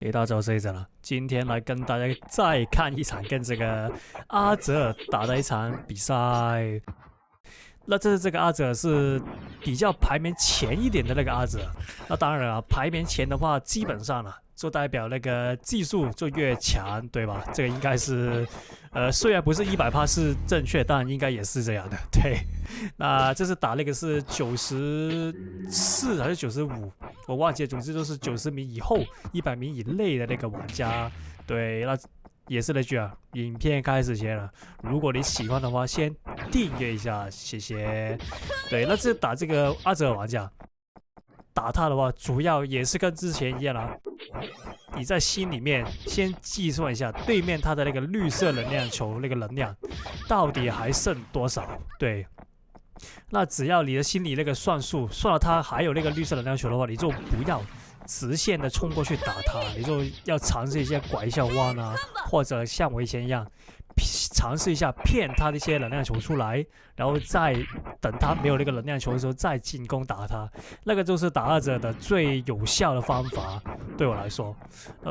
诶，大家好，我是 Aceson 了。今天来跟大家再看一场跟这个阿泽打的一场比赛。那这个阿泽是比较排名前一点的那个阿泽。那当然啊，排名前的话，基本上啊，就代表那个技术就越强，对吧？这个应该是，虽然不是100%是正确，但应该也是这样的。对，那这次打那个是94还是95，我忘记了。总之就是90名以后、100名以内的那个玩家。对，那也是那句啊，影片开始前了，如果你喜欢的话，先订阅一下，谢谢。对，那这打这个阿泽尔玩家，打他的话，主要也是跟之前一样啦。你在心里面先计算一下，对面他的那个绿色能量球那个能量到底还剩多少？对，那只要你的心里那个算数算了，他还有那个绿色能量球的话，你就不要直线的冲过去打他，你就要尝试一些拐一下弯啊，或者像我以前一样，尝试一下骗他的一些能量球出来，然后再等他没有那个能量球的时候再进攻打他，那个就是打阿泽的最有效的方法，对我来说。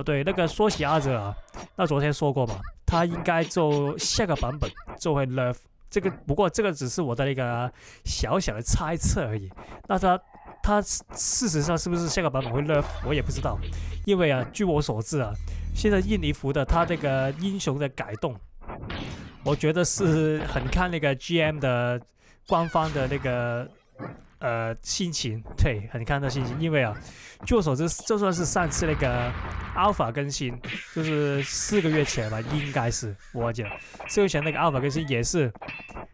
对，那个说起阿泽啊，那昨天说过嘛，他应该就下个版本就会 nerf。这个不过这个只是我的那个小小的猜测而已。那他事实上是不是下个版本会 nerf， 我也不知道。因为啊，据我所知啊，现在印尼服的他那个英雄的改动，我觉得是很看那个 GM 的官方的那个心情，对，很看他心情。因为啊，据我所知，就算是上次那个 Alpha 更新，就是4个月前吧，应该是我忘记了，4个月前那个 Alpha 更新也是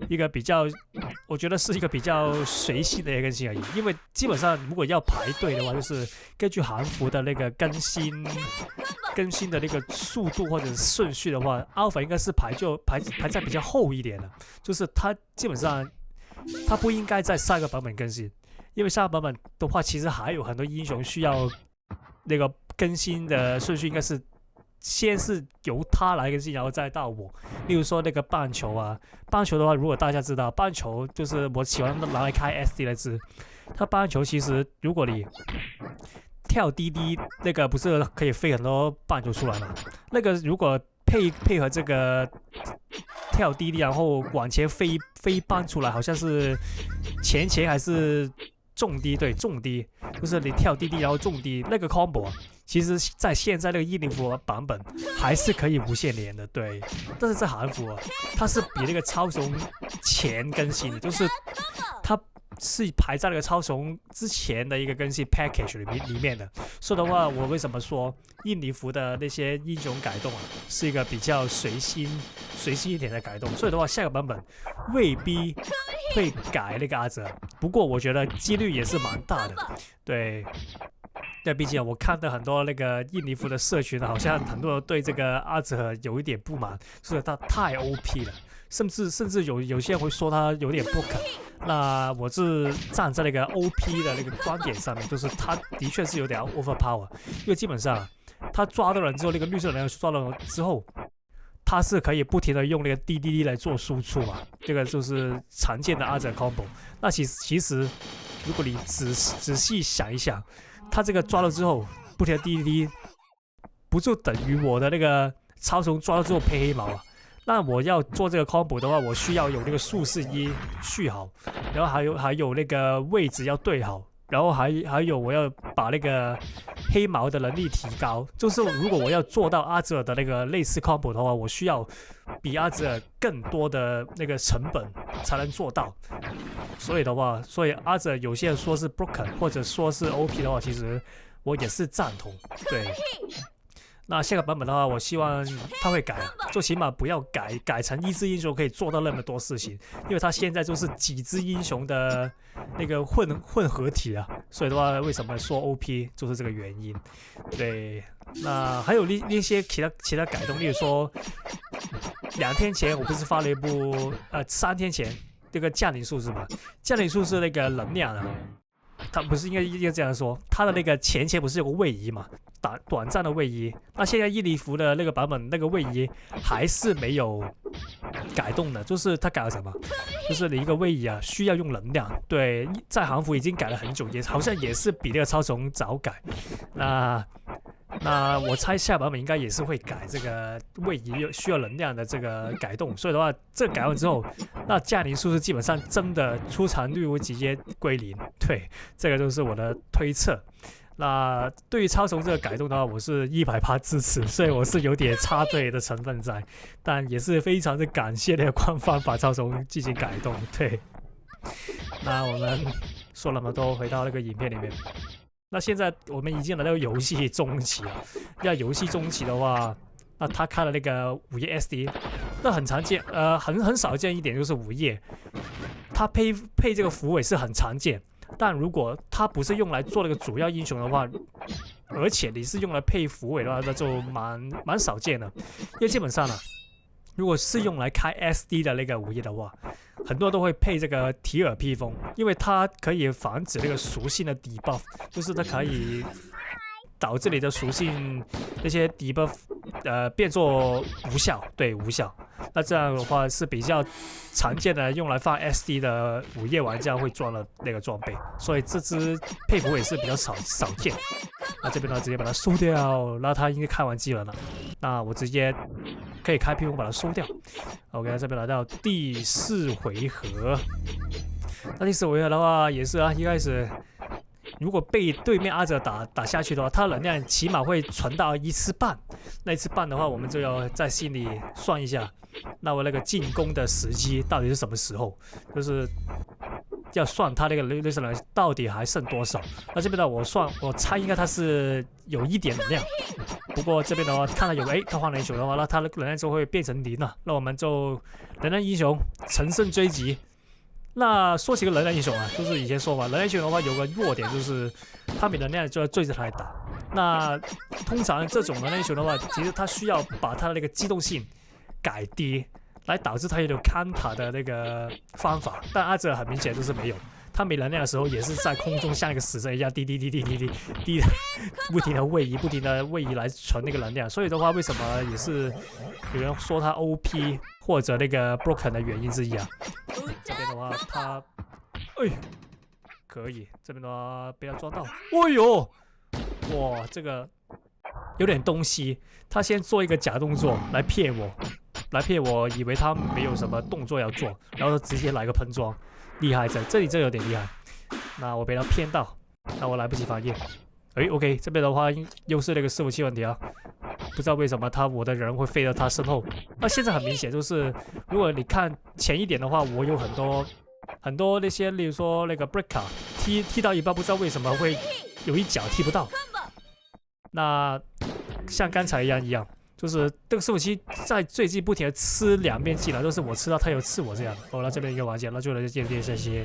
一个比较，我觉得是一个比较随性的一个更新而已。因为基本上如果要排队的话，就是根据韩服的那个更新的那个速度或者是顺序的话，Alpha 应该是排在比较后一点的，就是它基本上。它不应该在下个版本更新，因为下个版本的话，其实还有很多英雄需要那个更新的顺序，应该是先是由他来更新，然后再到我。例如说那个棒球啊，棒球的话，如果大家知道，棒球就是我喜欢拿来开 SD 的字，它棒球其实如果你跳滴滴，那个不是可以飞很多棒球出来吗？那个如果配合这个跳滴滴，然后往前飞棒出来，好像是前还是重低，对，重低，就是你跳滴滴然后重低那个 combo 啊，其实在现在那个104服版本还是可以无限连的，对。但是在韩服啊，它是比那个超雄前更新的，就是它是排在那个超雄之前的一个更新 package 里面的。所以的话，我为什么说印尼服的那些英雄改动啊，是一个比较随心一点的改动。所以的话，下个版本未必会改那个阿泽，不过我觉得几率也是蛮大的，对。对，毕竟我看到很多那个印尼服的社群，好像很多人对这个阿泽有一点不满，就是他太 OP 了，甚至有些人会说他有点不可。那我是站在那个 OP 的那个观点上面，就是他的确是有点 overpower， 因为基本上他抓到人之后，那个绿色能量抓到人之后，他是可以不停的用那个 DDD 来做输出嘛，这个就是常见的阿泽 combo。那其实如果你仔细想一想，他这个抓了之后不停的 DDD， 不就等于我的那个超雄抓了之后配黑毛啊？那我要做这个 combo 的话，我需要有那个术士一续好，然后还有那个位置要对好，然后还有我要把那个黑毛的能力提高。就是如果我要做到阿泽的那个类似 combo 的话，我需要比阿泽更多的那个成本才能做到。所以阿泽有些人说是 broken 或者说是 OP 的话，其实我也是赞同，对。那下个版本的话，我希望他会改，就起码不要改成一只英雄可以做到那么多事情，因为他现在就是几只英雄的那个混合体啊，所以的话，为什么说 OP 就是这个原因。对，那还有一些其他改动，例如说2天前我不是发了一部3天前这个降临术士嘛，降临术士那个能量啊。他不是应该这样说，他的那个前不是有个位移嘛，短暂的位移。那现在伊犁服的那个版本那个位移还是没有改动的，就是他改了什么？就是你一个位移啊，需要用能量。对，在韩服已经改了很久，好像也是比那个超雄早改。那那我猜下版本应该也是会改这个位移需要能量的这个改动，所以的话，这改完之后，那驾龄数是基本上真的出场率会直接归零。对，这个就是我的推测。那对于超虫这个改动的话，我是100%支持，所以我是有点插队的成分在，但也是非常的感谢那个官方把超虫进行改动。对，那我们说了那么多，回到那个影片里面。那现在我们已经来到游戏中期了。要游戏中期的话，那他开了那个午夜 SD， 那很常见，很少见一点就是午夜，他配这个符尾是很常见。但如果它不是用来做那个主要英雄的话，而且你是用来配符尾的话，那就蛮少见的。因为基本上呢，如果是用来开 SD 的那个午夜的话，很多都会配这个提尔披风，因为它可以防止那个属性的 debuff， 就是它可以导致你的属性那些 debuff 变作无效，对，无效。那这样的话是比较常见的用来放 SD 的午夜玩家会装的那个装备，所以这只配符也是比较少见。那这边呢，直接把它收掉，那它应该开完技能了，那我直接可以开披风把它收掉。OK， 这边来到第4回合，那第4回合的话也是啊，一开始。如果被对面阿哲打下去的话，他能量起码会存到1次半。那1次半的话，我们就要在心里算一下，那我那个进攻的时机到底是什么时候？就是要算他那个类似能量到底还剩多少。那这边呢，我猜应该他是有1点能量。不过这边的话，看到有他换了英雄的话，那他的能量就会变成0了。那我们就能量英雄乘胜追击。那说起个能量英雄啊，就是以前说嘛，能量英雄的话有个弱点就是他没能量就要追着他来打。那通常这种能量英雄的话，其实他需要把他的那个机动性改低，来导致他有看塔的那个方法。但阿哲很明显就是没有，他没能量的时候也是在空中像一个死神一样滴的不停的位移来存那个能量。所以的话，为什么也是有人说他 OP 或者那个 broken 的原因之一啊？这边的话，他，可以，这边的话被他抓到，呦，哇，这个有点东西。他先做一个假动作来骗我，以为他没有什么动作要做，然后直接来个喷装，厉害在这里，这有点厉害。那我被他骗到，那我来不及反应。OK， 这边的话又是那个伺服器问题啊，不知道为什么我的人会飞到他身后。那现在很明显就是，如果你看前一点的话，我有很多那些，例如说那个 breaker 踢到一半，不知道为什么会有一脚踢不到。那像刚才一样，就是这个伺服器在最近不停的吃2边技能，都是我吃到他有吃我这样。那这边一个玩家，那就来见面，谢谢。